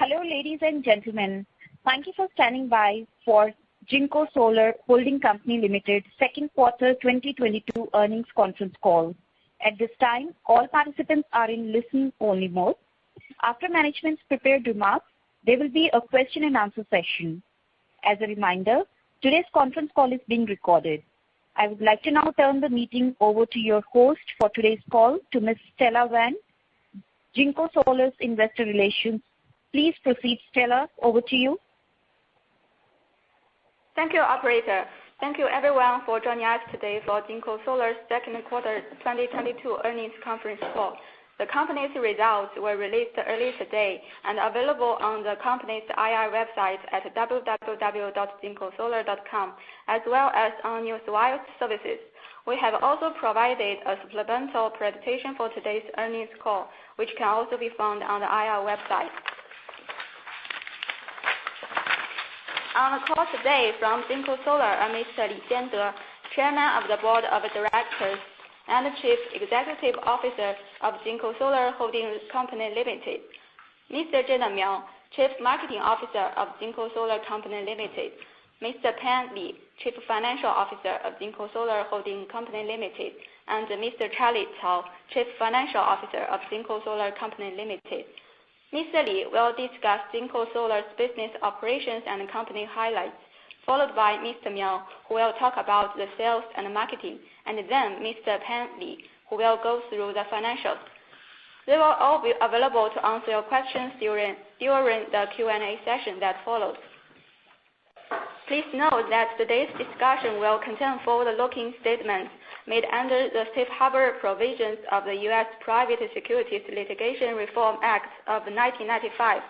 Hello, ladies and gentlemen. Thank you for standing by for JinkoSolar Holding Company Limited second quarter 2022 earnings conference call. At this time, all participants are in listen-only mode. After management's prepared remarks, there will be a question and answer session. As a reminder, today's conference call is being recorded. I would like to now turn the meeting over to your host for today's call, to Ms. Stella Wan, JinkoSolar's Investor Relations. Please proceed, Stella. Over to you. Thank you, operator. Thank you everyone for joining us today for JinkoSolar's second quarter 2022 earnings conference call. The company's results were released early today and available on the company's IR website at www.jinkosolar.com, as well as on newswire services. We have also provided a supplemental presentation for today's earnings call, which can also be found on the IR website. On the call today from JinkoSolar are Mr. Li Xiande, Chairman of the Board of Directors and Chief Executive Officer of JinkoSolar Holding Company Limited, Mr. Zheng Miao, Chief Marketing Officer of JinkoSolar Company Limited, Mr. Pan Li, Chief Financial Officer of JinkoSolar Holding Company Limited, and Mr. Charlie Cao, Chief Financial Officer of JinkoSolar Company Limited. Mr. Li will discuss JinkoSolar's business operations and company highlights, followed by Mr. Miao, who will talk about the sales and marketing, and then Mr. Pan Li, who will go through the financials. They will all be available to answer your questions during the Q&A session that follows. Please note that today's discussion will contain forward-looking statements made under the Safe Harbor provisions of the U.S. Private Securities Litigation Reform Act of 1995.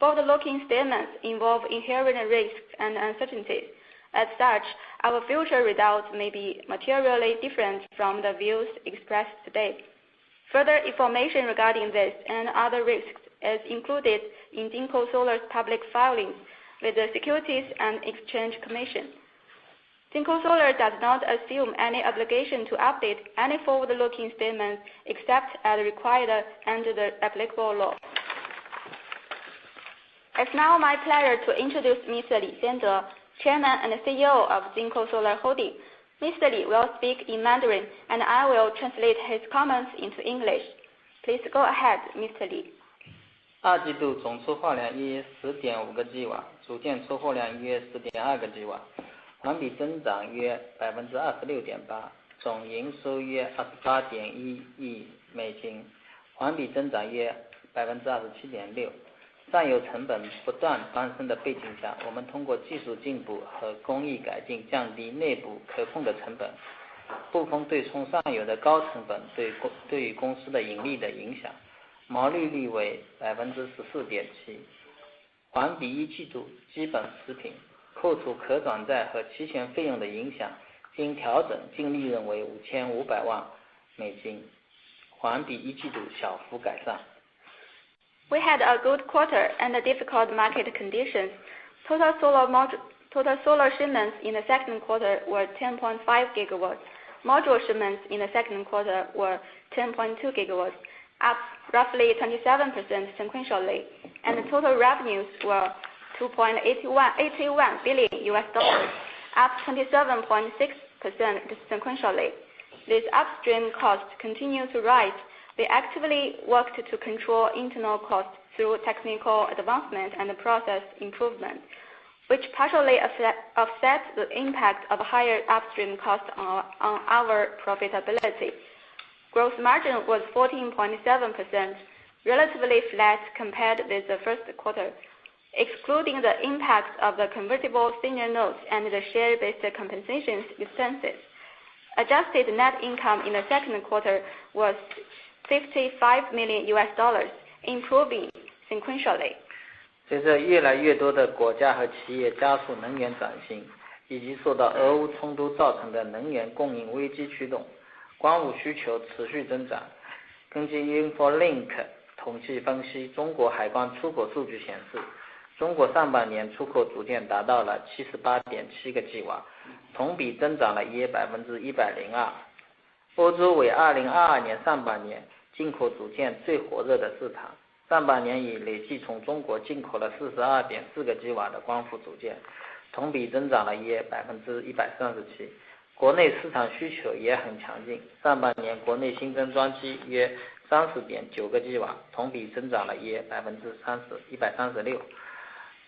Forward-looking statements involve inherent risks and uncertainties. As such, our future results may be materially different from the views expressed today. Further information regarding this and other risks is included in JinkoSolar's public filings with the Securities and Exchange Commission. JinkoSolar does not assume any obligation to update any forward-looking statements except as required under the applicable law. It's now my pleasure to introduce Mr. Li Xiande, Chairman and CEO of JinkoSolar Holding. Mr. Li will speak in Mandarin, and I will translate his comments into English. Please go ahead, Mr. Li. 二季度总出货量约 10.5 个 吉瓦， 组件出货量约 10.2 个 吉瓦， 环比增长约 26.8%， 总营收约 28.1 亿美金， 环比增长约 27.6%。 上游成本不断攀升的背景下，我们通过技术进步和工艺改进降低内部可控的成本，部分对冲上游的高成本对于公司的盈利的影响。 毛利率为 14.7%， 环比一季度基本持平，扣除可转债和期权费用的影响，经调整净利润为 5500万美金， 环比一季度小幅改善。 We had a good quarter under difficult market conditions. Total solar shipments in the second quarter were 10.5 gigawatts. Module shipments in the second quarter were 10.2 gigawatts, up roughly 27% sequentially, and the total revenues were $2.81 billion, up 27.6% sequentially. These upstream costs continue to rise. We actively worked to control internal costs through technical advancement and process improvement, which partially offset the impact of higher upstream costs on our profitability. Gross margin was 14.7%, relatively flat compared with the first quarter. Excluding the impact of the convertible senior notes and the share-based compensation expenses, adjusted net income in the second quarter was $55 million, improving sequentially. 随着越来越多的国家和企业加速能源转型，以及受到俄乌冲突造成的能源供应危机驱动，光伏需求持续增长。根据 InfoLink 统计分析，中国海关出口数据显示，中国上半年出口组件达到了 78.7 个吉瓦，同比增长了约 102%。欧洲为2022年上半年进口组件最火热的市场，上半年已累计从中国进口了42.4个吉瓦的光伏组件，同比增长了约137%。国内市场需求也很强劲，上半年国内新增装机约30.9个吉瓦，同比增长了约136%。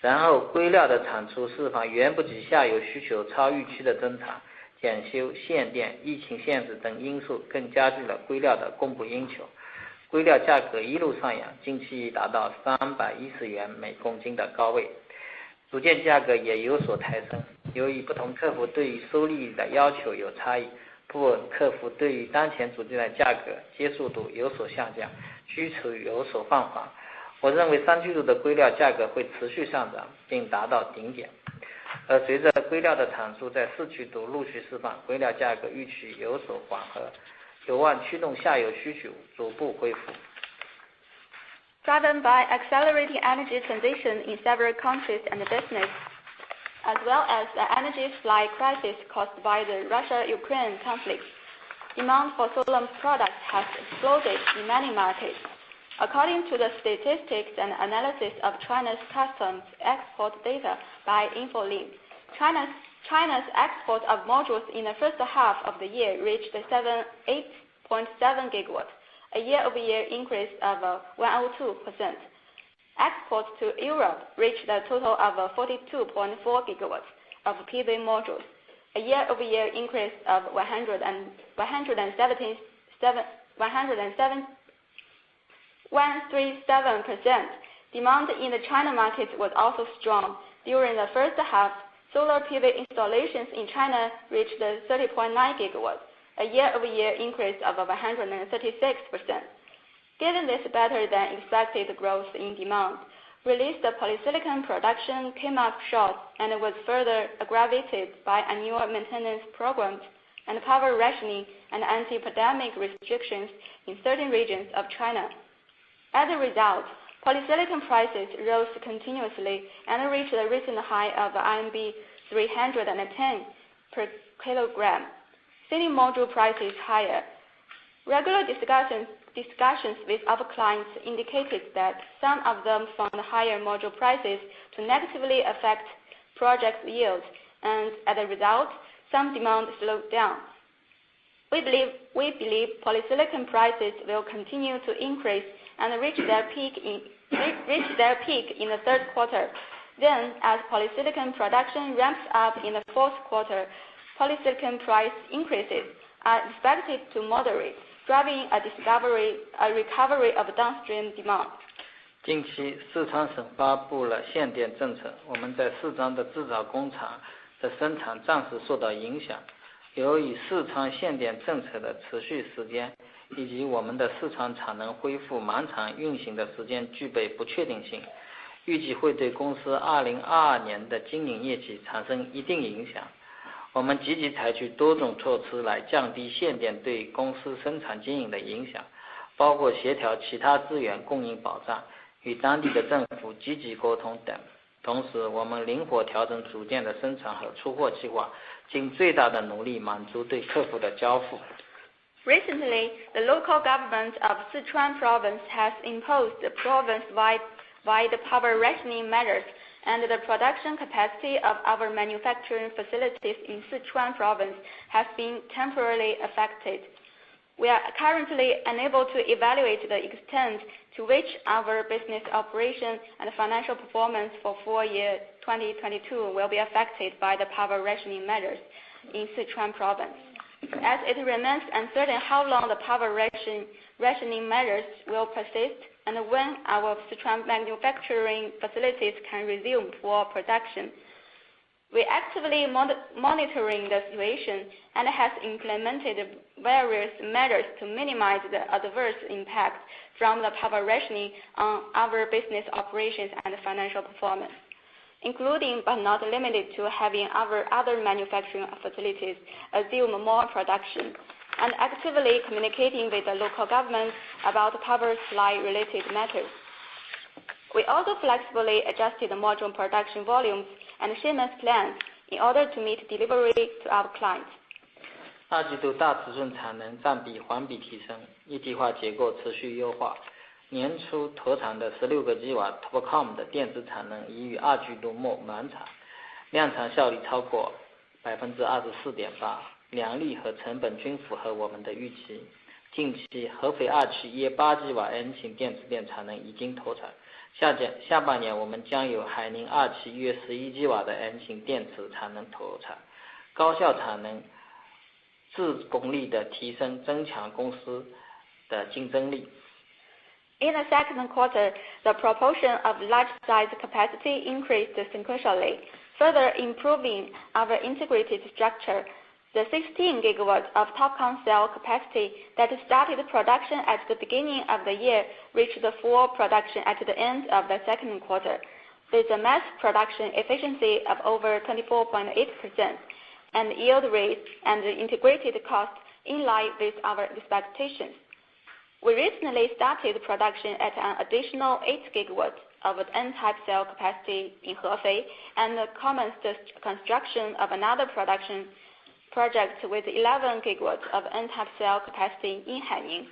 然后硅料的产出释放远不及下游需求超预期的增长，检修、限电、疫情限制等因素更加剧了硅料的供不应求，硅料价格一路上扬，近期已达到310元每公斤的高位，组件价格也有所抬升。由于不同客户对于收利率的要求有差异，部分客户对于当前组件的价格接受度有所下降，需求有所放缓。我认为3季度的硅料价格会持续上涨并达到顶点，而随着硅料的产出在4季度陆续释放，硅料价格预期有所缓和，有望驱动下游需求逐步恢复。Driven by accelerating energy transition in several countries and business, as well as the energy supply crisis caused by the Russia-Ukraine conflict, demand for solar products has exploded in many markets. According to the statistics and analysis of China's customs export data by InfoLink, China's export of modules in the first half of the year reached 8.7 gigawatts, a year-over-year increase of 102%. Exports to Europe reached a total of 42.4 gigawatts of PV modules, a year-over-year increase of 137%. Demand in the China market was also strong. During the first half, solar PV installations in China reached 30.9 gigawatts, a year-over-year increase of 136%. Given this better than expected growth in demand, released polysilicon production came up short and was further aggravated by annual maintenance programs and power rationing and anti-pandemic restrictions in certain regions of China. As a result, polysilicon prices rose continuously and reached a recent high of RMB 310 per kilogram, sending module prices higher. Regular discussions with our clients indicated that some of them found higher module prices to negatively affect project yields, and as a result, some demand slowed down. We believe polysilicon prices will continue to increase and reach their peak in the third quarter. Then, as polysilicon production ramps up in the fourth quarter, polysilicon price increases are expected to moderate, driving a recovery of downstream demand. 近期，四川省发布了限电政策，我们在四川的制造工厂的生产暂时受到影响。由于四川限电政策的持续时间以及我们的四川产能恢复满场运行的时间具备不确定性，预计会对公司2022年的经营业绩产生一定影响。我们积极采取多种措施来降低限电对公司生产经营的影响，包括协调其他资源供应保障、与当地的政府积极沟通等。同时，我们灵活调整组件的生产和出货计划，尽最大的努力满足对客户的交付。Recently, the local government of Sichuan province has imposed province-wide power rationing measures, and the production capacity of our manufacturing facilities in Sichuan province has been temporarily affected. We are currently unable to evaluate the extent to which our business operation and financial performance for full year 2022 will be affected by the power rationing measures in Sichuan province, as it remains uncertain how long the power rationing measures will persist and when our Sichuan manufacturing facilities can resume full production. We are actively monitoring the situation and has implemented various measures to minimize the adverse impact from the power rationing on our business operations and financial performance, including but not limited to having our other manufacturing facilities assume more production, and actively communicating with the local government about power supply related matters. We also flexibly adjusted the module production volumes and shipment plans in order to meet delivery to our clients. 二季度大尺寸产能占比环比提升，一体化结构持续优化，年初投产的16个吉瓦 TOPCon 的电池产能已于2季度末满产，量产效率超过 24.8%， 良率和成本均符合我们的预期。近期合肥2期约8吉瓦 N 型电池电产能已经投产，下半年我们将有海宁2期约11吉瓦的 N 型电池产能投产，高效产能自功率的提升，增强公司的竞争力。In the second quarter, the proportion of large-size capacity increased sequentially, further improving our integrated structure. The 16 gigawatts of TOPCon cell capacity that started production at the beginning of the year reached full production at the end of the second quarter, with a mass production efficiency of over 24.8% and yield rate and integrated cost in line with our expectations. We recently started production at an additional 8 gigawatts of N-type cell capacity in Hefei and commenced construction of another production project with 11 gigawatts of N-type cell capacity in Haining.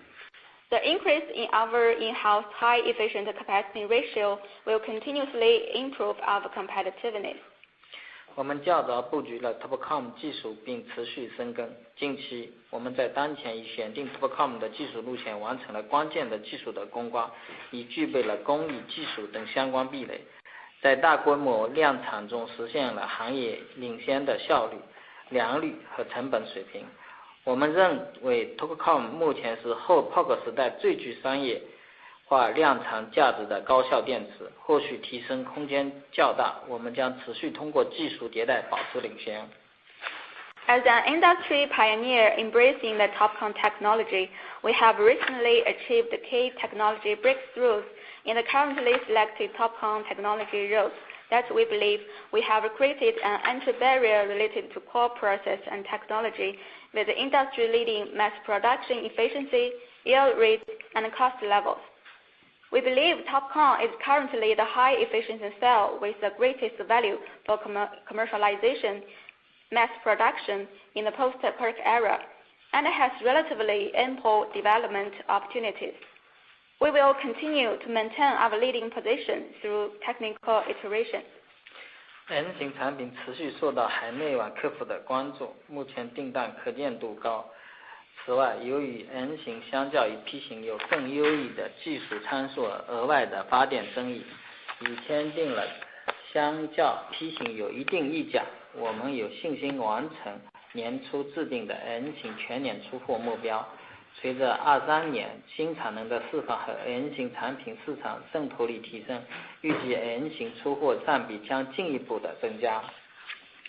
The increase in our in-house high-efficient capacity ratio will continuously improve our competitiveness. 我们较早布局了 TOPCon 技术并持续深耕。近期，我们在当前已选定 TOPCon 的技术路线完成了关键的技术的攻关，已具备了工艺、技术等相关壁垒，在大规模量产中实现了行业领先的效率、良率和成本水平。我们认为 TOPCon 目前是后 POG 时代最具商业化量产价值的高效电池，后续提升空间较大，我们将持续通过技术迭代保持领先。As an industry pioneer embracing the TOPCon technology, we have recently achieved key technology breakthroughs in the currently selected TOPCon technology routes that we believe we have created an entry barrier related to core process and technology with industry-leading mass production efficiency, yield rate, and cost levels. We believe TOPCon is currently the high-efficiency cell with the greatest value for commercialization, mass production in the post-PERC era, and has relatively ample development opportunities. We will continue to maintain our leading position through technical iteration. N 型产品持续受到海内外客户的关注，目前订单可见度高。此外，由于 N 型相较于 P 型有更优异的技术参数额外的发电争议，已签订了相较 P 型有一定溢价，我们有信心完成年初制定的 N 型全年出货目标。随着23年新产能的释放和 N 型产品市场渗透率提升，预计 N 型出货占比将进一步的增加。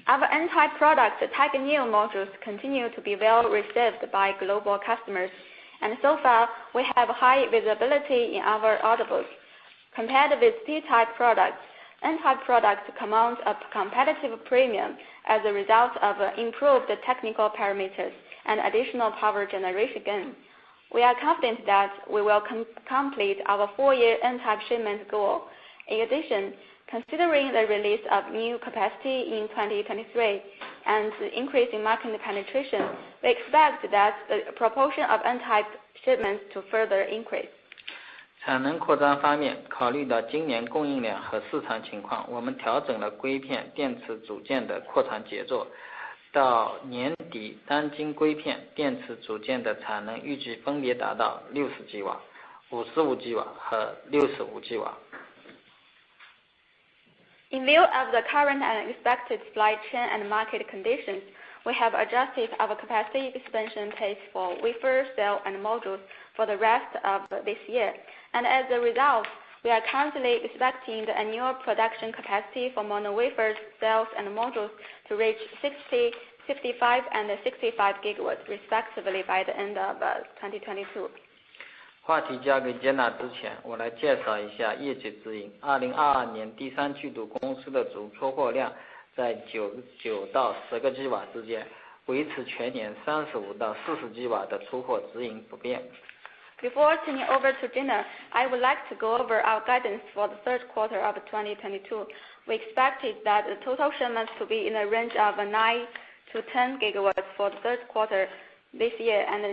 Our N-type products, Tiger Neo modules, continue to be well received by global customers, and so far we have high visibility in our order books. Compared with P-type products, N-type products command a competitive premium as a result of improved technical parameters and additional power generation gain. We are confident that we will complete our 4-year N-type shipment goal. In addition, considering the release of new capacity in 2023 and increasing market penetration, we expect that the proportion of N-type shipments to further increase. 产能扩张方面，考虑到今年供应量和市场情况，我们调整了硅片电池组件的扩产节奏。到年底，单晶硅片电池组件的产能预计分别达到60吉瓦、55吉瓦和65吉瓦。In view of the current and expected supply chain and market conditions, we have adjusted our capacity expansion pace for wafer, cell, and modules for the rest of this year. And as a result, we are currently expecting the annual production capacity for mono wafers, cells, and modules to reach 60, 55, and 65 gigawatts respectively by the end of 2022. 话题交给接纳之前，我来介绍一下业绩指引。2022年第3季度公司的总出货量在9到10个吉瓦之间，维持全年35到40吉瓦的出货指引不变。Before turning over to Gina, I would like to go over our guidance for the third quarter of 2022. We expected that the total shipments to be in the range of 9 to 10 gigawatts for the third quarter this year, and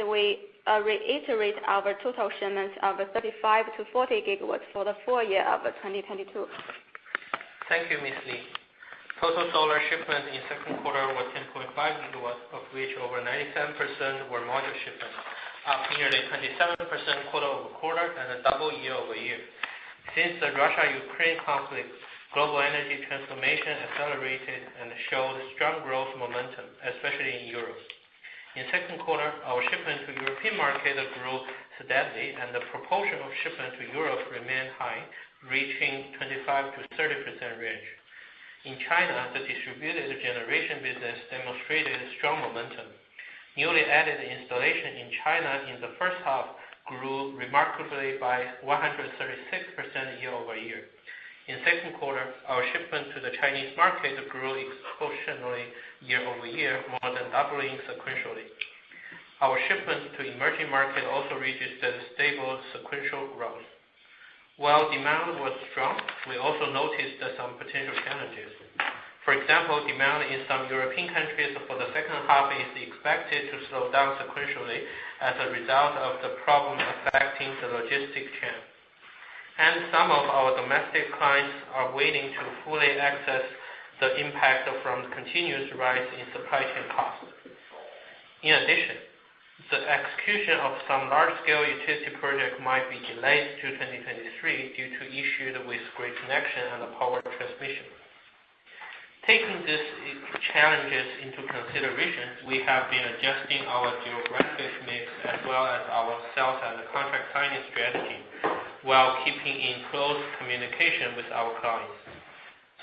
we reiterate our total shipments of 35 to 40 gigawatts for the full year of 2022. Thank you, Ms. Li. Total solar shipments in second quarter were 10.5 gigawatts, of which over 97% were module shipments, up nearly 27% quarter-over-quarter and double year-over-year. Since the Russia-Ukraine conflict, global energy transformation accelerated and showed strong growth momentum, especially in Europe. In second quarter, our shipment to European market grew steadily, and the proportion of shipment to Europe remained high, reaching 25 to 30% range. In China, the distributed generation business demonstrated strong momentum. Newly added installation in China in the first half grew remarkably by 136% year-over-year. In second quarter, our shipment to the Chinese market grew exponentially year-over-year, more than doubling sequentially. Our shipments to emerging market also registered stable sequential growth. While demand was strong, we also noticed some potential challenges. For example, demand in some European countries for the second half is expected to slow down sequentially as a result of the problem affecting the logistic chain. And some of our domestic clients are waiting to fully access the impact from the continuous rise in supply chain costs. In addition, the execution of some large-scale utility projects might be delayed to 2023 due to issues with grid connection and power transmission. Taking these challenges into consideration, we have been adjusting our geographic mix as well as our sales and contract signing strategy, while keeping in close communication with our clients.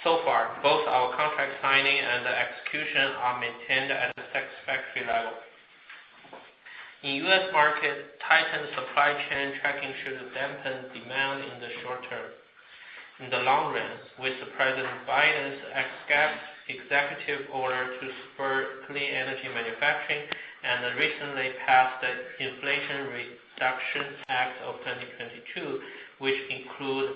So far, both our contract signing and the execution are maintained at a satisfactory level. In U.S. market, tightened supply chain tracking should dampen demand in the short term. In the long run, with President Biden's executive order to spur clean energy manufacturing and the recently passed the Inflation Reduction Act of 2022, which include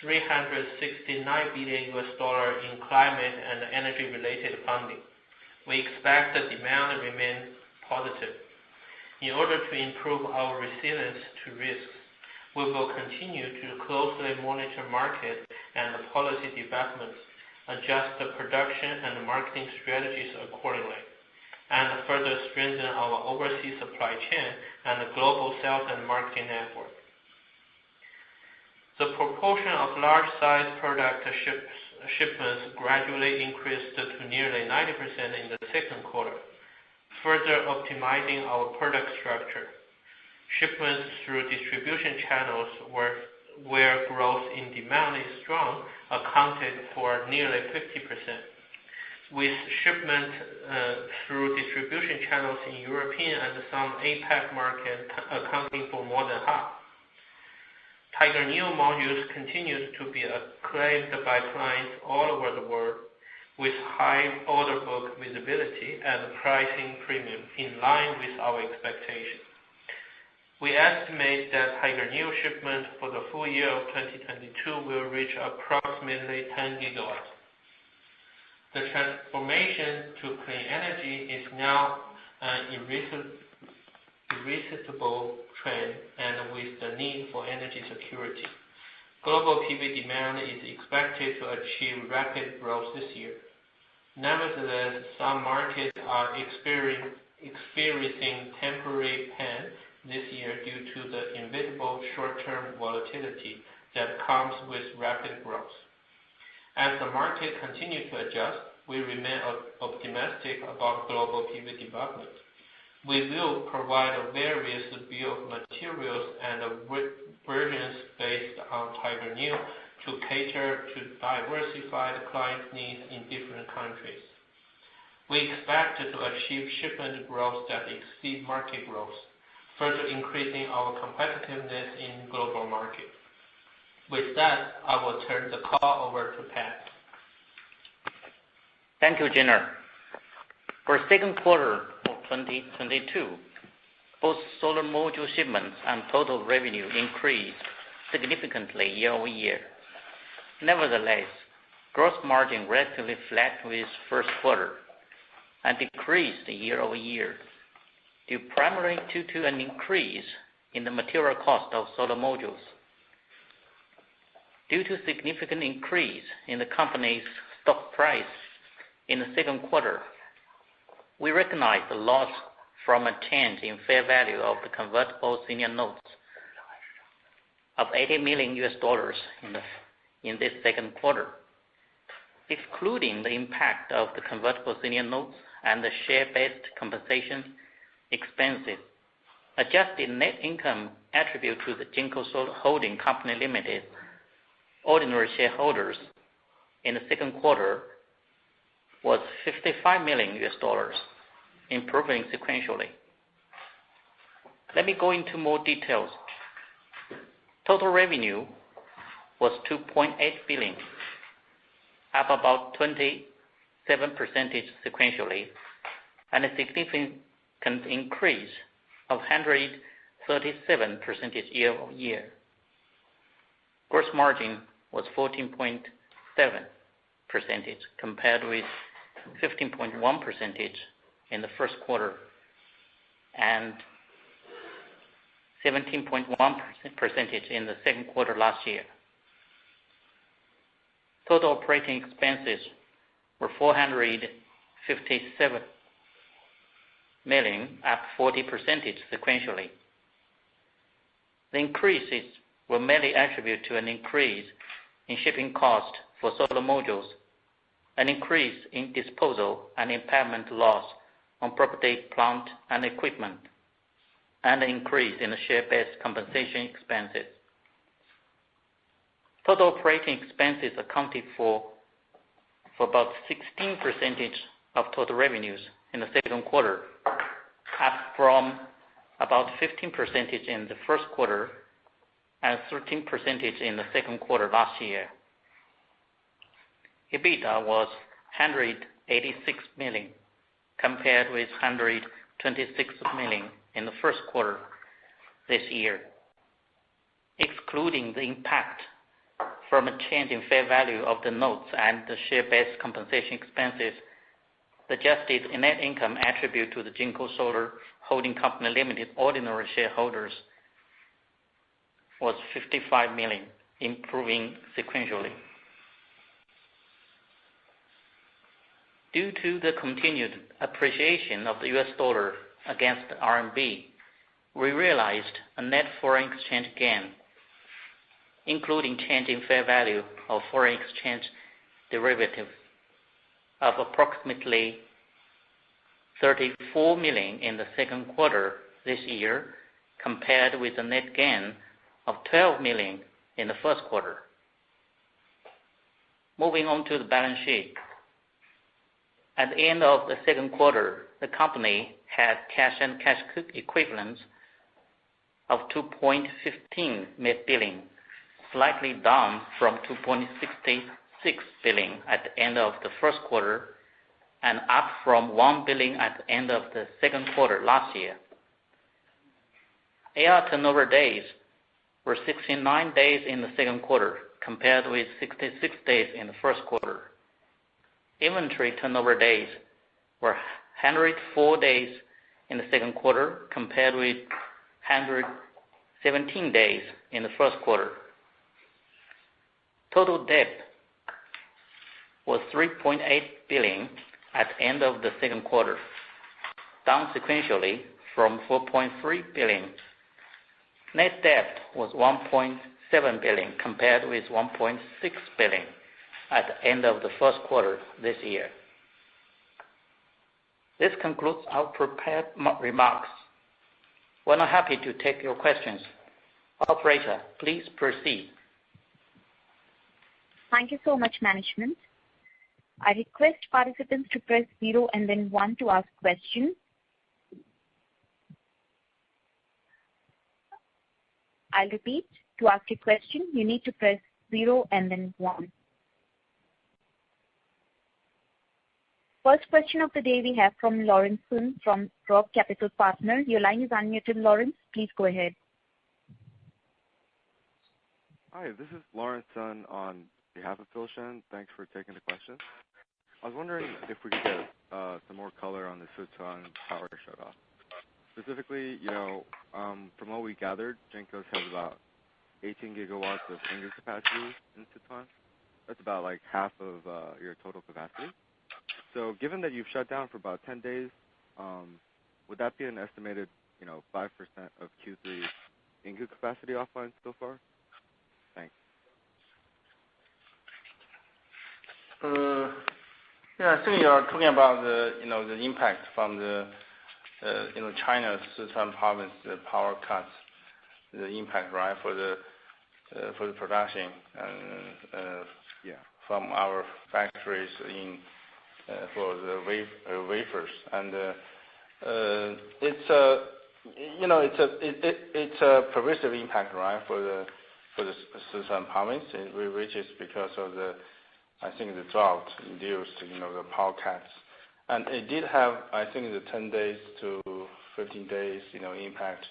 $369 billion in climate and energy-related funding, we expect the demand to remain positive. In order to improve our resilience to risks, we will continue to closely monitor market and policy developments, adjust the production and marketing strategies accordingly, and further strengthen our overseas supply chain and the global sales and marketing network. The proportion of large-size product shipments gradually increased to nearly 90% in the second quarter, further optimizing our product structure. Shipments through distribution channels where growth in demand is strong accounted for nearly 50%, with shipment through distribution channels in European and some APAC markets accounting for more than half. Tiger Neo modules continued to be acclaimed by clients all over the world, with high order book visibility and pricing premium in line with our expectations. We estimate that Tiger Neo shipment for the full year of 2022 will reach approximately 10 gigawatts. The transformation to clean energy is now an irresistible trend, and with the need for energy security, global PV demand is expected to achieve rapid growth this year. Nevertheless, some markets are experiencing temporary pain this year due to the inevitable short-term volatility that comes with rapid growth. As the market continues to adjust, we remain optimistic about global PV development. We will provide a various bill of materials and versions based on Tiger Neo to cater to diversified client needs in different countries. We expect to achieve shipment growth that exceeds market growth, further increasing our competitiveness in global market. With that, I will turn the call over to Pat. Thank you, Jenner. For second quarter of 2022, both solar module shipments and total revenue increased significantly year-over-year. Nevertheless, gross margin relatively flat with first quarter and decreased year-over-year. due primarily to an increase in the material cost of solar modules. Due to significant increase in the company's stock price in the second quarter, we recognized a loss from a change in fair value of the convertible senior notes of $80 million in this second quarter. Excluding the impact of the convertible senior notes and the share-based compensation expenses, adjusted net income attributable to the JinkoSolar Holding Company Limited ordinary shareholders in the second quarter was $55 million, improving sequentially. Let me go into more details. Total revenue was $2.8 billion, up about 27% sequentially, and a significant increase of 137% year-over-year. Gross margin was 14.7% compared with 15.1% in the first quarter and 17.1% in the second quarter last year. Total operating expenses were $457 million, up 40% sequentially. The increases were mainly attributed to an increase in shipping cost for solar modules, an increase in disposal and impairment loss on property, plant, and equipment, and an increase in the share-based compensation expenses. Total operating expenses accounted for about 16% of total revenues in the second quarter, up from about 15% in the first quarter and 13% in the second quarter last year. EBITDA was $186 million, compared with $126 million in the first quarter this year. Excluding the impact from a change in fair value of the notes and the share-based compensation expenses, the adjusted net income attributed to the JinkoSolar Holding Company Limited ordinary shareholders was $55 million, improving sequentially. Due to the continued appreciation of the US dollar against the RMB, we realized a net foreign exchange gain, including change in fair value of foreign exchange derivatives, of approximately $34 million in the second quarter this year, compared with a net gain of $12 million in the first quarter. Moving on to the balance sheet. At the end of the second quarter, the company had cash and cash equivalents of $2.15 billion, slightly down from $2.66 billion at the end of the first quarter and up from $1 billion at the end of the second quarter last year. AR turnover days were 69 days in the second quarter, compared with 66 days in the first quarter. Inventory turnover days were 104 days in the second quarter, compared with 117 days in the first quarter. Total debt was $3.8 billion at the end of the second quarter, down sequentially from $4.3 billion. Net debt was $1.7 billion, compared with $1.6 billion at the end of the first quarter this year. This concludes our prepared remarks. We're now happy to take your questions. Operator, please proceed. Thank you so much, management. I request participants to press 0 and then 1 to ask questions. I'll repeat. To ask a question, you need to press 0 and then 1. First question of the day we have from Lawrence Sun from Roth Capital Partners. Your line is unmuted, Lawrence. Please go ahead. Hi, this is Lawrence Sun on behalf of Phil Shen. Thanks for taking the question. I was wondering if we could get some more color on the Sichuan power shutoff. specifically, from what we gathered, JinkoSolar has about 18 gigawatts of ingot capacity in Sichuan. That's about like half of your total capacity. So given that you've shut down for about 10 days, would that be an estimated, 5% of Q3's ingot capacity offline so far? Thanks. Yeah, I think you are talking about the impact from the China's Sichuan province, the power cuts, the impact, right, for the production and from our factories for the wafers, and it's a pervasive impact, right, for the Sichuan province, which is because of the drought induced, the power cuts, and it did have, I think, the 10 days to 15 days, impact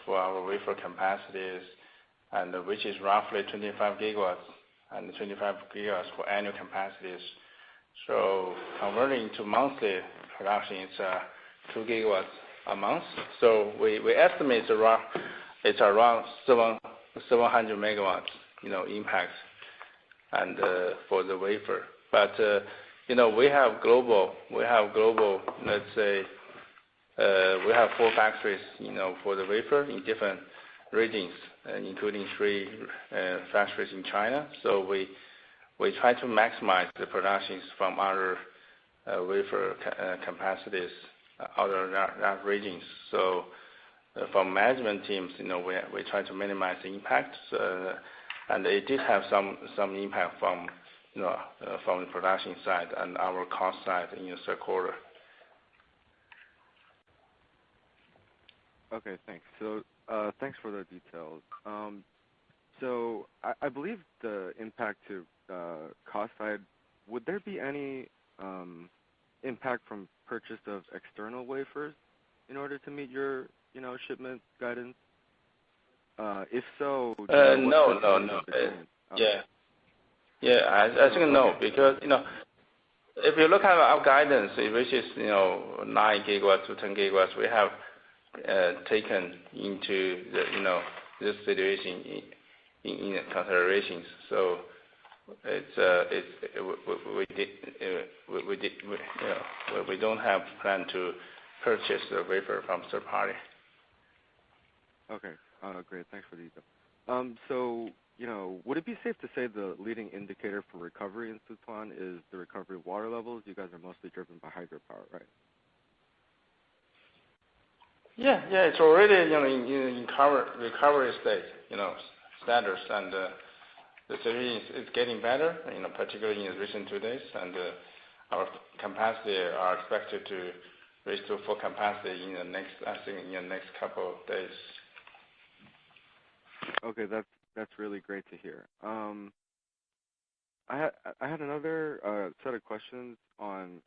for our wafer capacities, and which is roughly 25 gigawatts, and 25 gigawatts for annual capacities. So converting to monthly production, it's 2 gigawatts a month. So we estimate it's around 700 megawatts, impact, and for the wafer. But we have global. Let's say we have 4 factories, for the wafer in different regions, including 3 factories in China. So we try to maximize the productions from our wafer capacities other than regions. So from management teams, we try to minimize the impact, and it did have some impact from from the production side and our cost side in the third quarter. Okay, thanks. So thanks for the details. So I believe the impact to cost side, would there be any impact from purchase of external wafers in order to meet your shipment guidance? If so, no. I think no, because if you look at our guidance, which is 9 gigawatts to 10 gigawatts, we have taken into the this situation in considerations. So we don't have plan to purchase the wafer from third party. Okay, great. Thanks for the detail. So would it be safe to say the leading indicator for recovery in Sichuan is the recovery of water levels? You guys are mostly driven by hydropower, right? Yeah, it's already in recovery state, status, and the situation is getting better, particularly in recent 2 days, and our capacity are expected to reach to full capacity in the next couple of days. Okay, that's really great to hear. I had another set of questions on.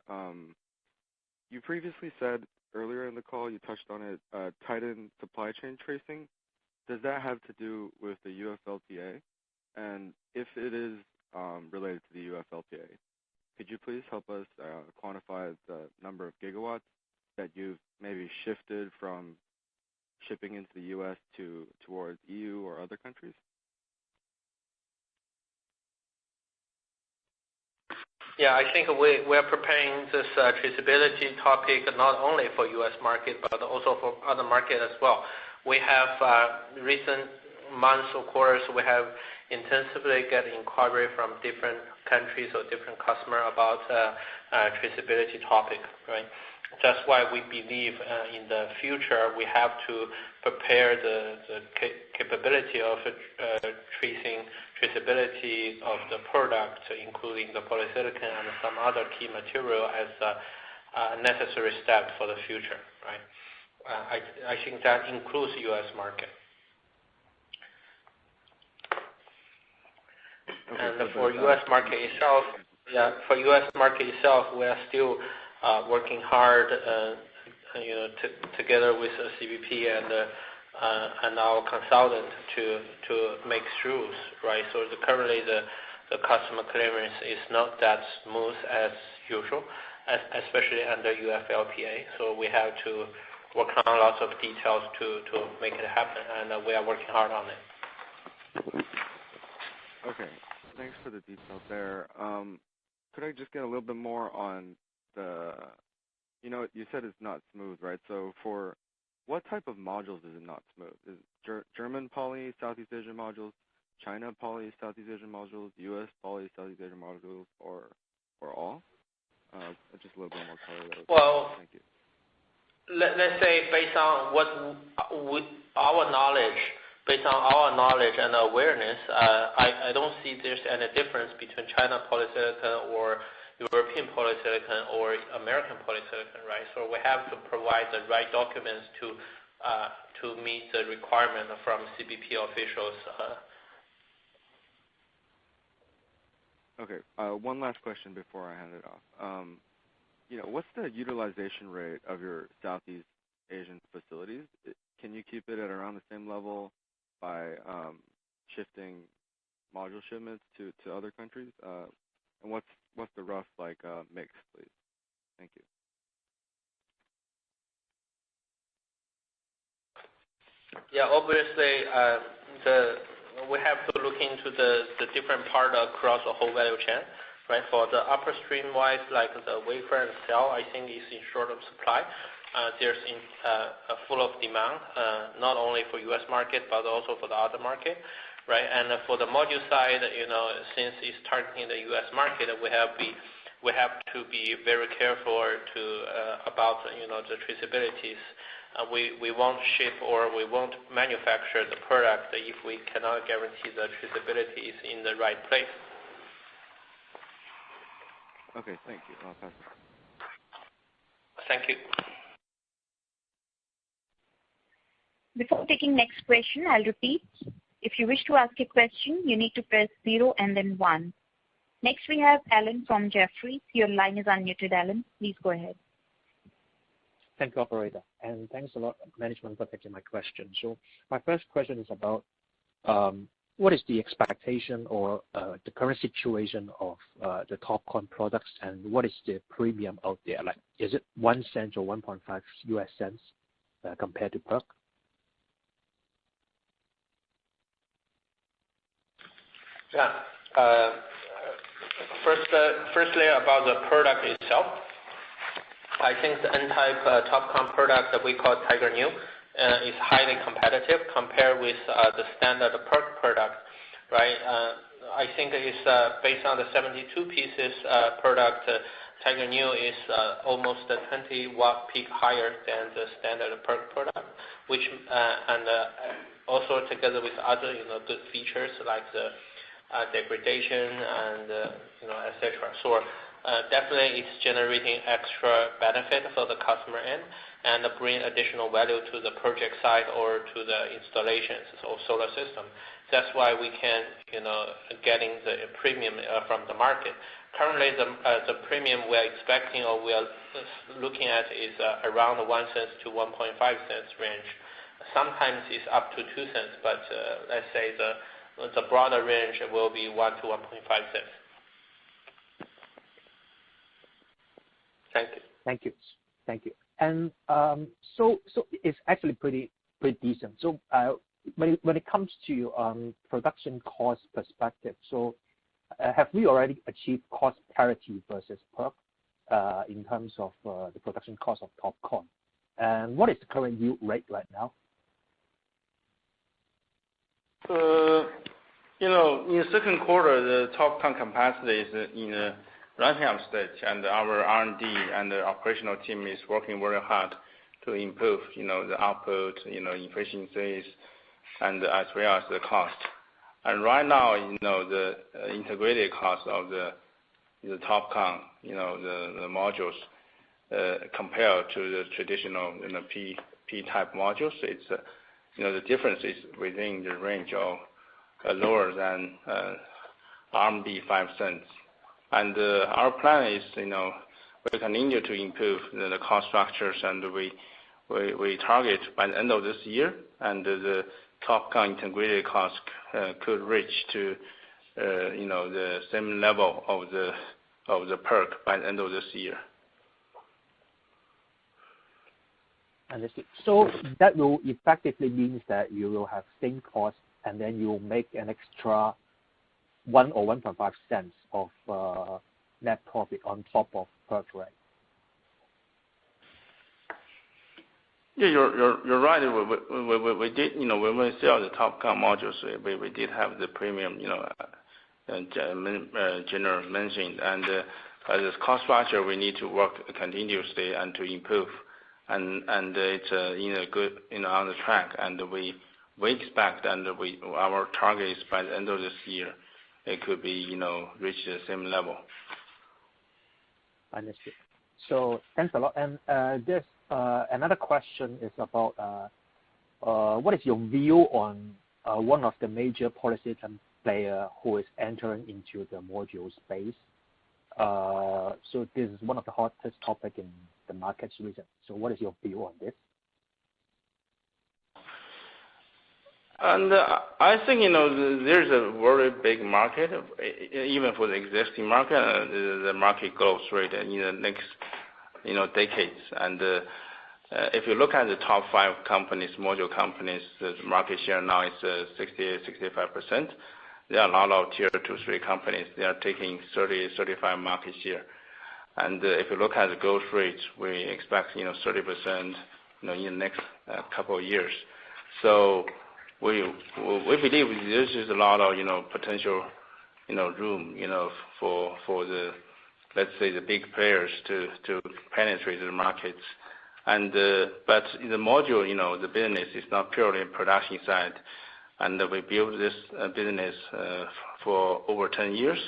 You previously said earlier in the call, you touched on it, tightened supply chain tracing. Does that have to do with the UFLPA? And if it is related to the UFLPA, could you please help us quantify the number of gigawatts that you've maybe shifted from shipping into the U.S. towards EU or other countries? Yeah, I think we're preparing this traceability topic not only for U.S. market, but also for other market as well. We have recent months or quarters, we have intensively get inquiry from different countries or different customer about traceability topic, right? That's why we believe in the future we have to prepare the capability of tracing traceability of the product, including the polysilicon and some other key material as a necessary step for the future, right? I think that includes U.S. market. And for U.S. market itself, we are still working hard, together with CBP and our consultant to make sure, right? So currently the customer clearance is not that smooth as usual, especially under UFLPA. So we have to working on lots of details to make it happen, and we are working hard on it. Okay, thanks for the details there. Could I just get a little bit more on the, you said it's not smooth, right? So for what type of modules is it not smooth? Is it German poly Southeast Asian modules, China poly Southeast Asian modules, U.S. poly Southeast Asian modules, or all? Just a little bit more color there. Well, thank you. Let's say based on our knowledge and awareness, I don't see there's any difference between China polysilicon or European polysilicon or American polysilicon, right? So we have to provide the right documents to meet the requirement from CBP officials. Okay, one last question before I hand it off. What's the utilization rate of your Southeast Asian facilities? Can you keep it at around the same level by shifting module shipments to other countries? And what's the rough mix, please? Thank you. Yeah, obviously, we have to look into the different part across the whole value chain, right? For the upstream wise, like the wafer and cell, I think is in short of supply. There's full of demand, not only for U.S. market but also for the other market, right? And for the module side, since it's targeting the U.S. market, we have to be very careful about the traceabilities. We won't ship or we won't manufacture the product if we cannot guarantee the traceability is in the right place. Okay, thank you. I'll pass it. Thank you. Before taking next question, I'll repeat. If you wish to ask a question, you need to press 0 and then 1. Next we have Alan from Jefferies. Your line is unmuted, Alan. Please go ahead. Thank you, operator, and thanks a lot, management, for taking my question. So my first question is about what is the expectation or the current situation of the TOPCon products, and what is the premium out there? Like, is it 1 cent or 1.5 US cents compared to PERC? Yeah. Firstly, about the product itself, I think the N-type TOPCon product that we call Tiger New is highly competitive compared with the standard PERC product, right? I think it's based on the 72 pieces product. Tiger New is almost 20 watt peak higher than the standard PERC product, which and also together with other good features like the degradation and etc. So definitely it's generating extra benefit for the customer end and bring additional value to the project side or to the installations or solar system. That's why we can getting the premium from the market. Currently the premium we're expecting or we are looking at is around 1 cent to 1.5 cents range. Sometimes it's up to 2 cents, but let's say the broader range will be 1 to 1.5 cents. Thank you. Thank you. Thank you. And so it's actually pretty decent. So when it comes to production cost perspective, so have we already achieved cost parity versus PERC in terms of the production cost of TOPCon? And what is the current yield rate right now? In second quarter, the TOPCon capacity is in a ramping up stage, and our R&D and the operational team is working very hard to improve, the output, efficiencies, and as well as the cost. And right now, the integrated cost of the TOPCon, the modules, compared to the traditional, P-type modules, it's the difference is within the range of lower than RMB 5 cents. And our plan is, we continue to improve the cost structures, and we target by the end of this year, and the TOPCon integrated cost could reach to the same level of the PERC by the end of this year. Understood. So that will effectively means that you will have same cost, and then you will make an extra 1 or 1.5 cents of net profit on top of PERC, right? Yeah, you're right. We did, when we sell the TOPCon modules, we did have the premium, General mentioned, and this cost structure we need to work continuously and to improve, and it's on the track, and we expect, and our target is by the end of this year, it could be reach the same level. Understood. So thanks a lot. And there's another question is about what is your view on one of the major polysilicon player who is entering into the module space? So this is one of the hottest topic in the markets recently. So what is your view on this? And I think there's a very big market, even for the existing market. The market growth rate in the next decades. And if you look at the top 5 companies, module companies, the market share now is 60-65%. There are a lot of tier 2, 3 companies. They are taking 30-35 market share. And if you look at the growth rate, we expect 30% in the next couple of years. So we believe this is a lot of potential room for the, let's say, the big players to penetrate the markets. And but in the module, the business is not purely production side, and we built this business for over 10 years.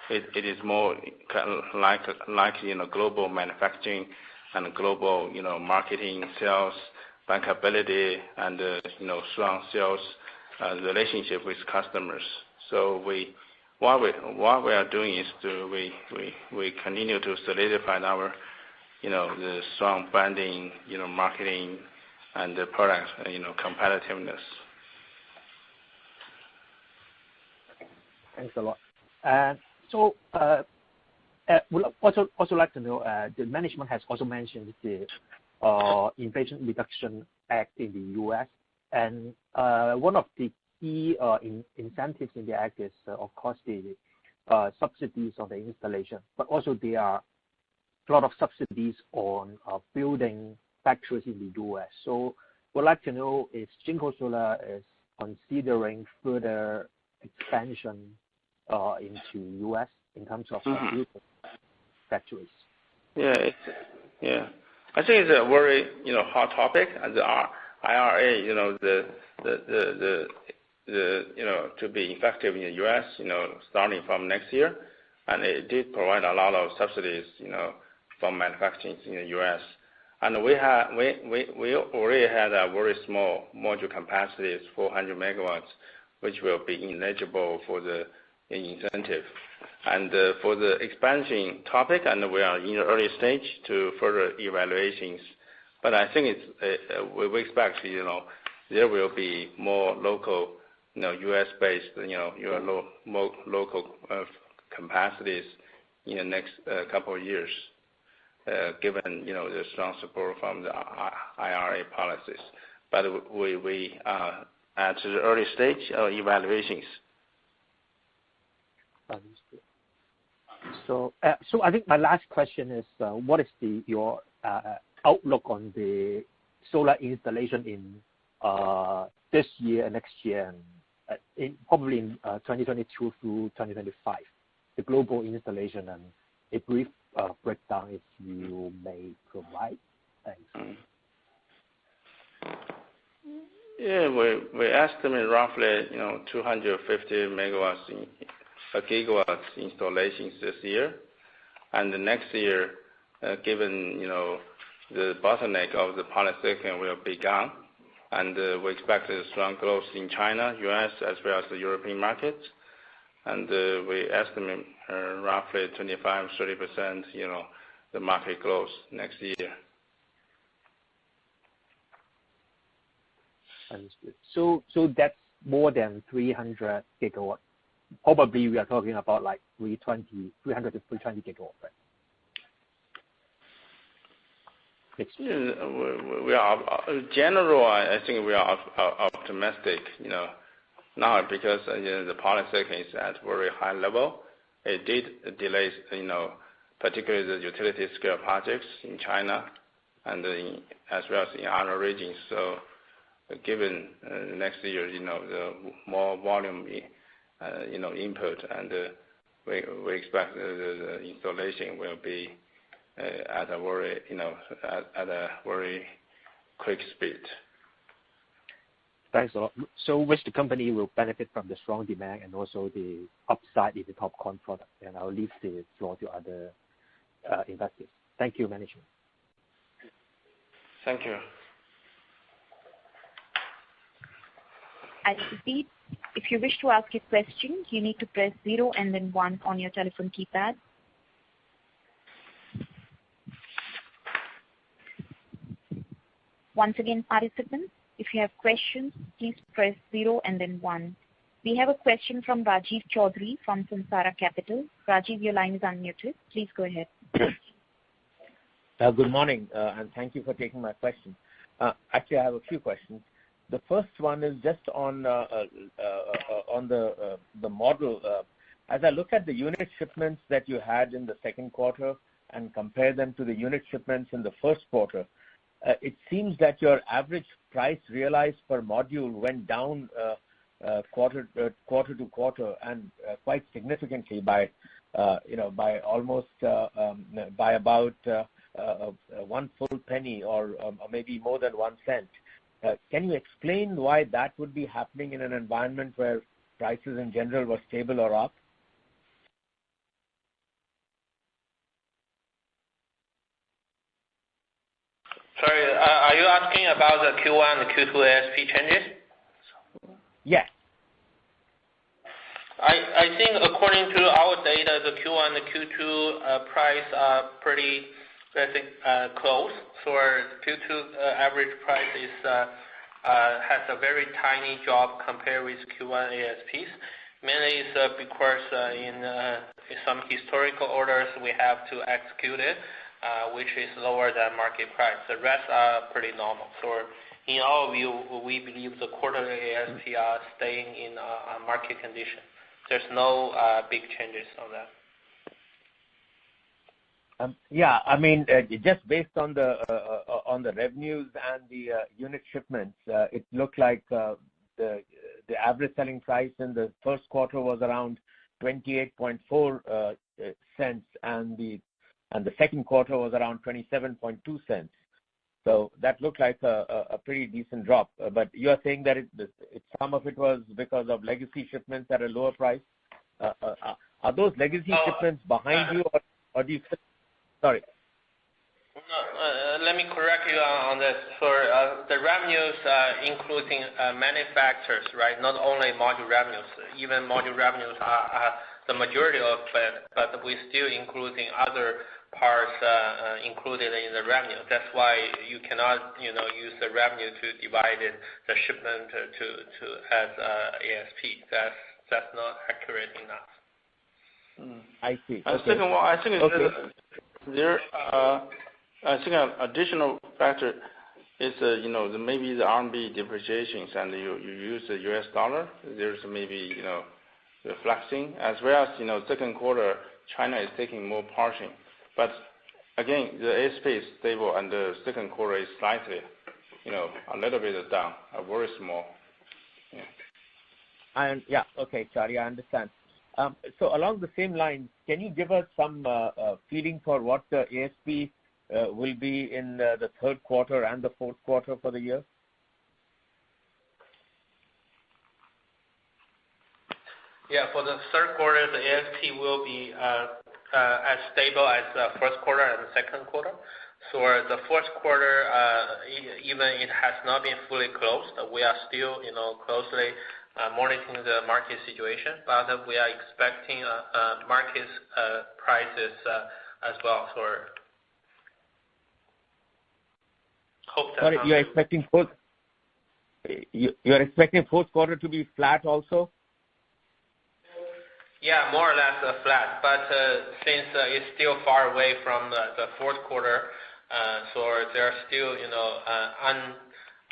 It is more kind of like global manufacturing and global marketing, sales, bankability, and strong sales relationship with customers. So what we are doing is we continue to solidify our the strong branding, marketing, and the product competitiveness. Thanks a lot. So would also like to know, the management has also mentioned the Inflation Reduction Act in the U.S. And one of the key incentives in the act is, of course, the subsidies on the installation, but also there are a lot of subsidies on building factories in the U.S. So would like to know if JinkoSolar is considering further expansion into U.S. in terms of building factories. Yeah, I think it's a very hot topic, and the IRA, to be effective in the U.S. Starting from next year, and it did provide a lot of subsidies from manufacturing in the U.S. And we already had a very small module capacity, 400 megawatts, which will be eligible for the incentive. And for the expansion topic, and we are in the early stage to further evaluations. But I think we expect there will be more local, U.S.-based, more local capacities in the next couple of years, given the strong support from the IRA policies. But we are at the early stage of evaluations. Understood. So I think my last question is, what is your outlook on the solar installation in this year and next year, and probably in 2022 through 2025, the global installation, and a brief breakdown if you may provide. Thanks. Yeah, we estimate roughly 250 megawatts gigawatts installations this year, and the next year, given the bottleneck of the polysilicon will be gone, and we expect a strong growth in China, U.S., as well as the European markets, and we estimate roughly 25-30%, the market growth next year. Understood. So that's more than 300 gigawatts. Probably we are talking about like 300 to 320 gigawatts, right? We are general. I think we are optimistic. Now because the polysilicon is at very high level. It did delay, particularly the utility scale projects in China and as well as in other regions. So given next year, the more volume, input, and we expect the installation will be at a very, at a very quick speed. Thanks a lot. So which the company will benefit from the strong demand and also the upside in the TOPCon product? And I'll leave the floor to other investors. Thank you, management. Thank you. I repeat, if you wish to ask a question, you need to press 0 and then 1 on your telephone keypad. Once again, participants, if you have questions, please press 0 and then 1. We have a question from Rajiv Chaudhary from Sansara Capital. Rajiv, your line is unmuted. Please go ahead. Good morning, and thank you for taking my question. Actually, I have a few questions. The first one is just on the model. As I look at the unit shipments that you had in the second quarter and compare them to the unit shipments in the first quarter, it seems that your average price realized per module went down quarter to quarter and quite significantly by almost by about 1 full penny or maybe more than 1 cent. Can you explain why that would be happening in an environment where prices in general were stable or up? Sorry, are you asking about the Q1 and Q2 ASP changes? Yes. I think according to our data, the Q1 and the Q2 price are pretty, I think, close. So our Q2 average price has a very tiny drop compared with Q1 ASPs. Mainly it's because in some historical orders we have to execute it, which is lower than market price. The rest are pretty normal. So in our view, we believe the quarterly ASP are staying in market condition. There's no big changes on that. Yeah, I mean, just based on the revenues and the unit shipments, it looked like the average selling price in the first quarter was around 28.4 cents, and the second quarter was around 27.2 cents. So that looked like a pretty decent drop. But you are saying that some of it was because of legacy shipments at a lower price. Are those legacy shipments behind you, or do you? Sorry. No, let me correct you on this. For the revenues, including manufacturers, right? Not only module revenues. Even module revenues are the majority of it, but we still including other parts included in the revenue. That's why you cannot, use the revenue to divide it, the shipment to as ASP. That's not accurate enough. I see. Okay. Second one, I think I think an additional factor is maybe the RMB depreciations and you use the US dollar. There's maybe the flexing as well as second quarter China is taking more portion, but again the ASP is stable and the second quarter is slightly a little bit down, very small. Yeah. Okay, Charlie, I understand. So along the same lines, can you give us some feeling for what the ASP will be in the third quarter and the fourth quarter for the year? Yeah, for the third quarter, the ASP will be as stable as the first quarter and the second quarter. So the fourth quarter, even it has not been fully closed, we are still closely monitoring the market situation, but we are expecting market prices as well. So hope that. Sorry, you're expecting fourth quarter to be flat also? Yeah, more or less flat. But since it's still far away from the fourth quarter, So there are still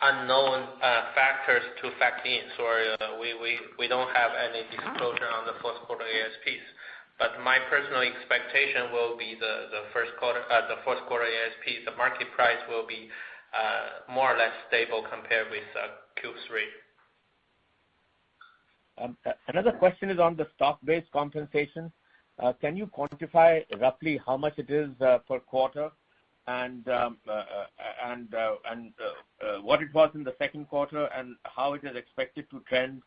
unknown factors to factor in. So we don't have any disclosure on the fourth quarter ASPs. But my personal expectation will be the fourth quarter ASP, the market price will be more or less stable compared with Q3. Another question is on the stock-based compensation. Can you quantify roughly how much it is per quarter, and what it was in the second quarter, and how it is expected to trend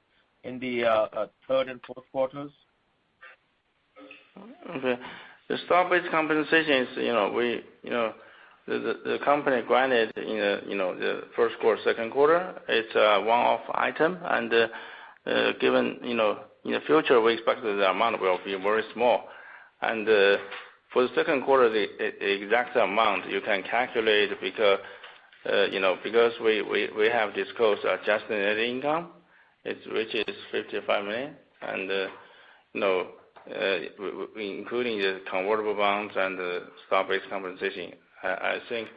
in the third and fourth quarters? Okay. The stock-based compensation is, the company granted in the first quarter, second quarter. It's a one-off item, and given in the future we expect that the amount will be very small. And for the second quarter, the exact amount you can calculate because we have disclosed adjusted net income, which is 55 million, and including the convertible bonds and the stock-based compensation. I think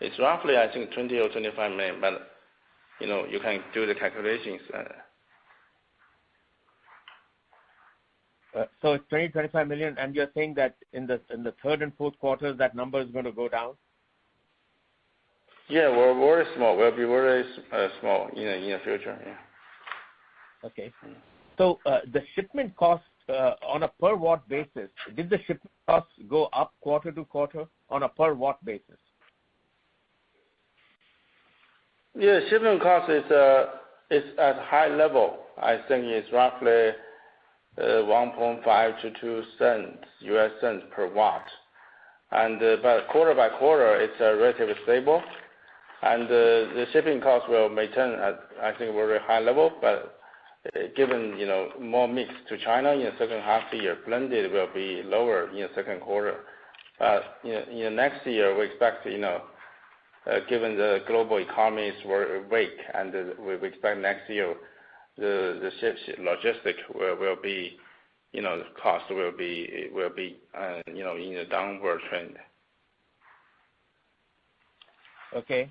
it's roughly 20 or 25 million, but you can do the calculations. So it's 25 million, and you're saying that in the third and fourth quarters that number is going to go down? Yeah, we're very small. We'll be very small in the future. Yeah. Okay. So the shipment cost on a per watt basis, did the shipment costs go up quarter to quarter on a per watt basis? Yeah, shipment cost is at high level. I think it's roughly 1.5 to 2 cents US cents per watt, and but quarter by quarter it's relatively stable, and the shipping cost will maintain at very high level, but given more mix to China in the second half of the year, blended will be lower in the second quarter. But in the next year we expect given the global economy is very weak, and we expect next year the logistics will be the cost will be in a downward trend. Okay.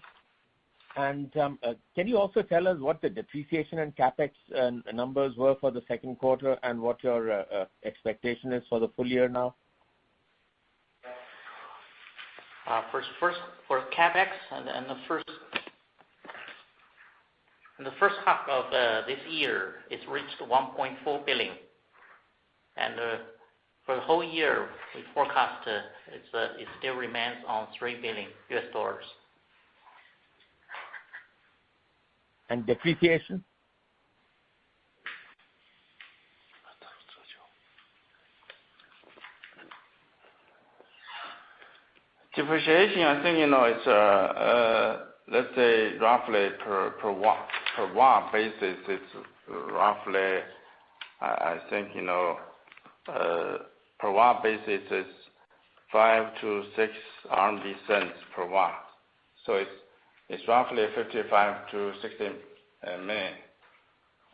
And can you also tell us what the depreciation and Capex numbers were for the second quarter, and what your expectation is for the full year now? First for Capex, and in the first half of this year, it's reached 1.4 billion, and for the whole year, we forecast it still remains on $3 billion. And depreciation? Depreciation, I think it's let's say roughly per watt basis, it's roughly I think per watt basis is 5 to 6 RMB cents per watt. So it's roughly 55 to 60 million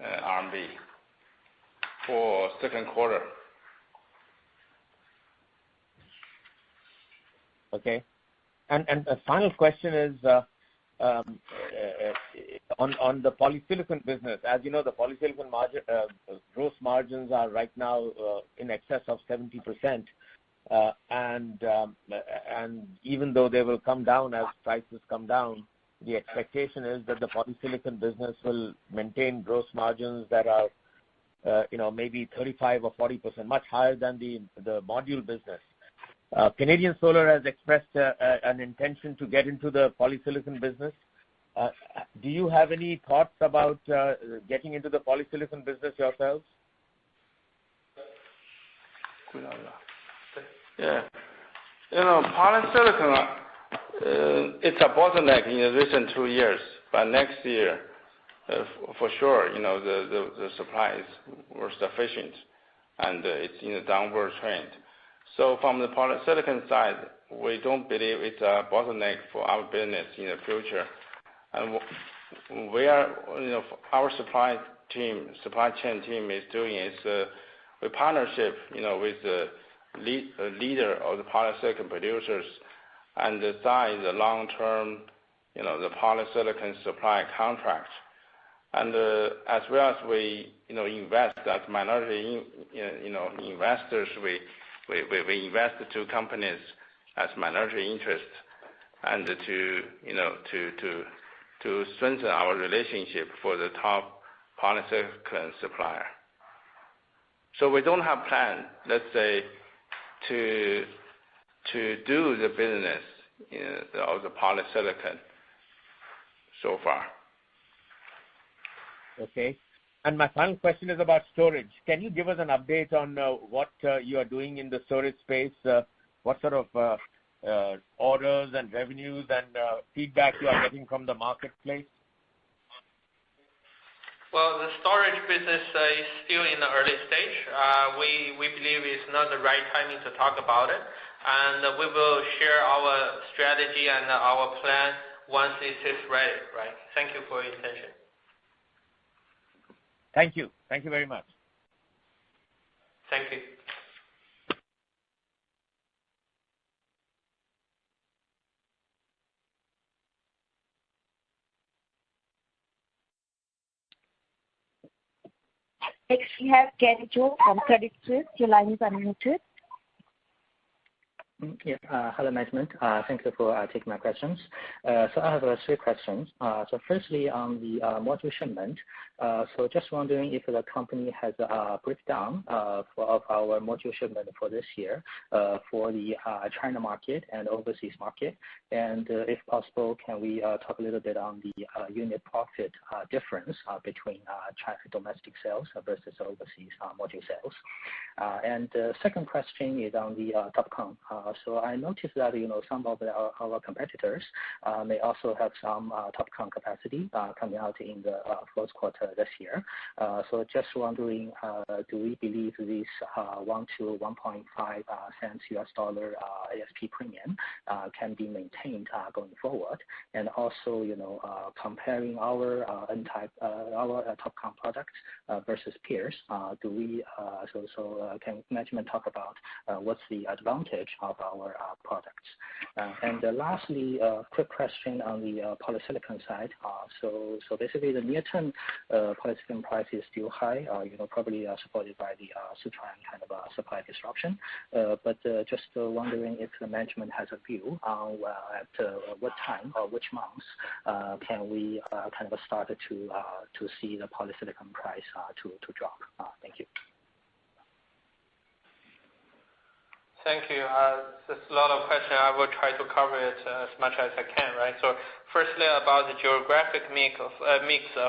RMB for second quarter. Okay. And a final question is on the polysilicon business. As you know, the polysilicon gross margins are right now in excess of 70%, and even though they will come down as prices come down, the expectation is that the polysilicon business will maintain gross margins that are maybe 35 or 40%, much higher than the module business. Canadian Solar has expressed an intention to get into the polysilicon business. Do you have any thoughts about getting into the polysilicon business yourselves? Yeah. Polysilicon, it's a bottleneck in the recent 2 years, but next year, for sure, the supplies were sufficient, and it's in a downward trend. So from the polysilicon side, we don't believe it's a bottleneck for our business in the future. And our supply chain team is doing a partnership, with the leader of the polysilicon producers, and sign the long-term, the polysilicon supply contract. And as well as we, invest as minority, investors, we invest to companies as minority interest, and to strengthen our relationship for the top polysilicon supplier. So we don't have plan, let's say, to do the business of the polysilicon so far. Okay. And my final question is about storage. Can you give us an update on what you are doing in the storage space? What sort of orders and revenues and feedback you are getting from the marketplace? Well, the storage business is still in the early stage. We believe it's not the right timing to talk about it, and we will share our strategy and our plan once it is ready, right? Thank you for your attention. Thank you. Thank you very much. Thank you. Next, we have Gary Zhou from Credit Suisse. Your line is unmuted. Yes. Hello, management. Thank you for taking my questions. So I have 3 questions. So firstly, on the module shipment, so just wondering if the company has a breakdown of our module shipment for this year for the China market and overseas market, and if possible, can we talk a little bit on the unit profit difference between China domestic sales versus overseas module sales? And the second question is on the TOPCon. So I noticed that some of our competitors may also have some TOPCon capacity coming out in the fourth quarter this year. So just wondering, do we believe this 1 to 1.5 cents US dollar ASP premium can be maintained going forward? And also, comparing our N-type our TOPCon products versus peers, do we can management talk about what's the advantage of our products? And lastly, a quick question on the polysilicon side. So basically the near-term polysilicon price is still high, probably supported by the Sichuan kind of supply disruption. But just wondering if the management has a view on at what time or which months can we kind of start to see the polysilicon price to drop? Thank you. Thank you. There's a lot of questions. I will try to cover it as much as I can, right? So firstly, about the geographic mix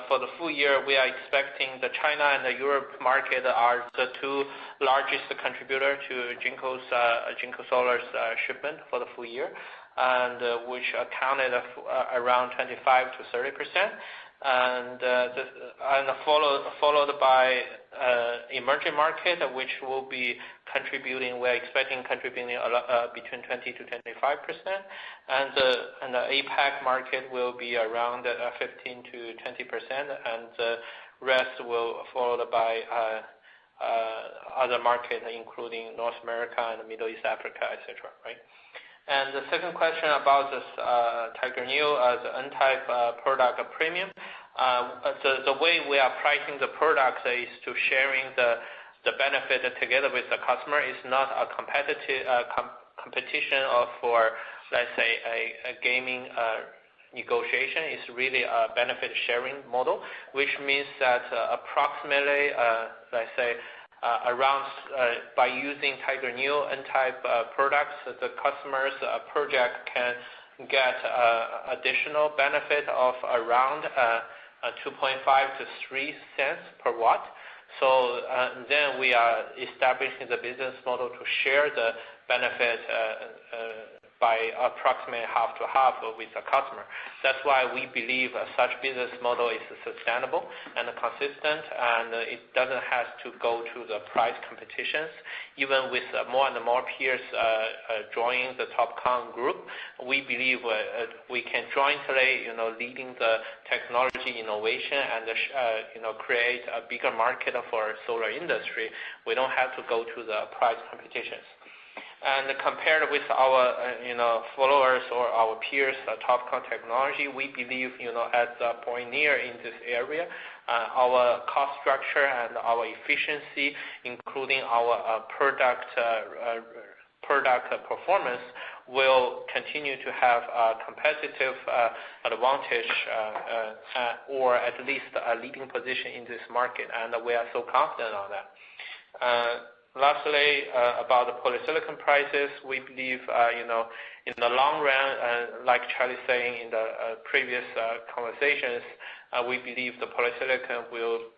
for the full year, we are expecting the China and the Europe market are the 2 largest contributor to JinkoSolar's shipment for the full year, and which accounted around 25 to 30%. And followed by emerging market, which will be contributing. We're expecting contributing between 20 to 25%, and the APAC market will be around 15 to 20%, and the rest will followed by other markets, including North America and Middle East Africa, etc. Right? And the second question about this Tiger Neo, the N-type product premium. The way we are pricing the product is to sharing the benefit together with the customer. Is not a competition for, let's say, a gaming negotiation. It's really a benefit sharing model, which means that approximately, let's say, around by using Tiger Neo N-type products, the customer's project can get additional benefit of around 2.5 to 3 cents per watt. So then we are establishing the business model to share the benefit by approximately half to half with the customer. That's why we believe such business model is sustainable and consistent, and it doesn't have to go to the price competitions. Even with more and more peers joining the TOPCon group, we believe we can jointly, leading the technology innovation and create a bigger market for solar industry. We don't have to go to the price competitions. And compared with our followers or our peers, TOPCon technology, we believe as a pioneer in this area, our cost structure and our efficiency, including our product performance, will continue to have a competitive advantage or at least a leading position in this market, and we are so confident on that. Lastly, about the polysilicon prices, we believe in the long run, like Charlie saying in the previous conversations, we believe the polysilicon will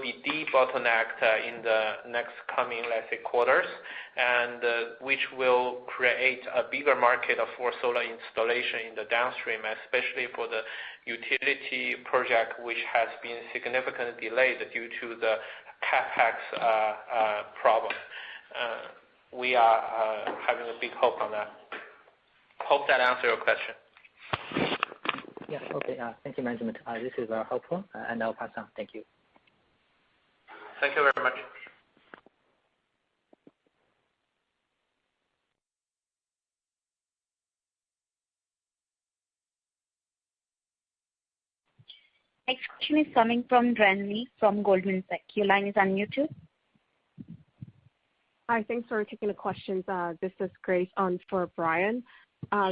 be de-bottlenecked in the next coming, let's say, quarters, and which will create a bigger market for solar installation in the downstream, especially for the utility project, which has been significantly delayed due to the Capex problem. We are having a big hope on that. Hope that answers your question. Yeah, okay. Thank you, management. This is very helpful, and I'll pass on. Thank you. Thank you very much. Next question is coming from Renly from Goldman Sachs. Your line is unmuted. Hi, thanks for taking the questions. This is Grace on for Brian.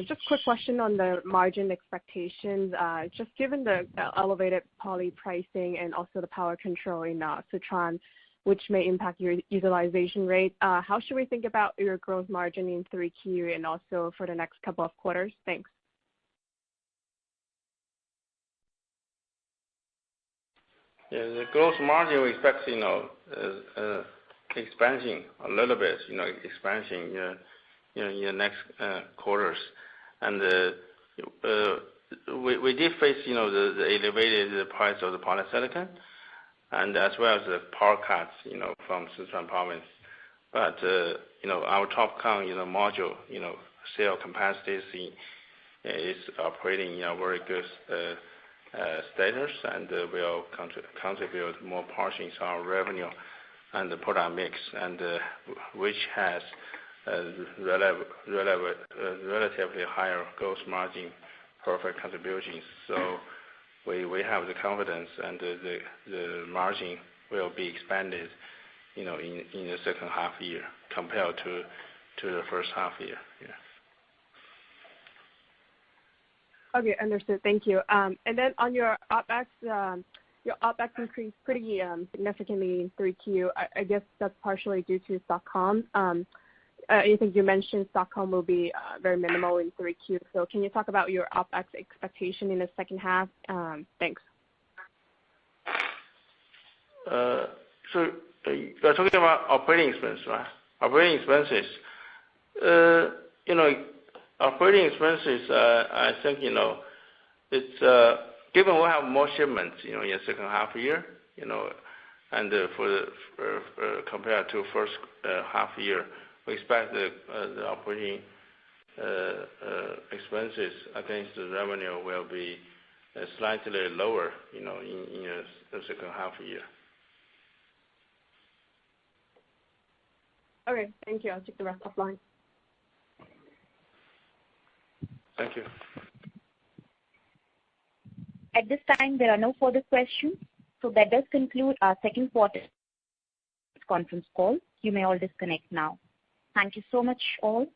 Just quick question on the margin expectations. Just given the elevated poly pricing and also the power control in Sichuan, which may impact your utilization rate, how should we think about your growth margin in 3Q and also for the next couple of quarters? Thanks. Yeah, the gross margin we expect, expansion a little bit, expansion in the next quarters. And we did face, the elevated price of the polysilicon, and as well as the power cuts, from Sichuan province. But, our TOPCon, module, cell capacity is operating in a very good status, and will contribute more portions of our revenue and the product mix, and which has relatively higher gross margin profit contributions. So we have the confidence, and the margin will be expanded, in the second half year compared to the first half year. Yeah. Okay, understood. Thank you. And then on your OpEx increased pretty significantly in 3Q. I guess that's partially due to stock-com. I think you mentioned stock-com will be very minimal in 3Q. So can you talk about your OpEx expectation in the second half? Thanks. So you're talking about operating expense, right? Operating expenses. Operating expenses, I think, it's given we have more shipments, in the second half year, and compared to first half year, we expect the operating expenses against the revenue will be slightly lower, in the second half year. Okay, thank you. I'll take the rest offline. Thank you. At this time, there are no further questions. So that does conclude our second quarter conference call. You may all disconnect now. Thank you so much all.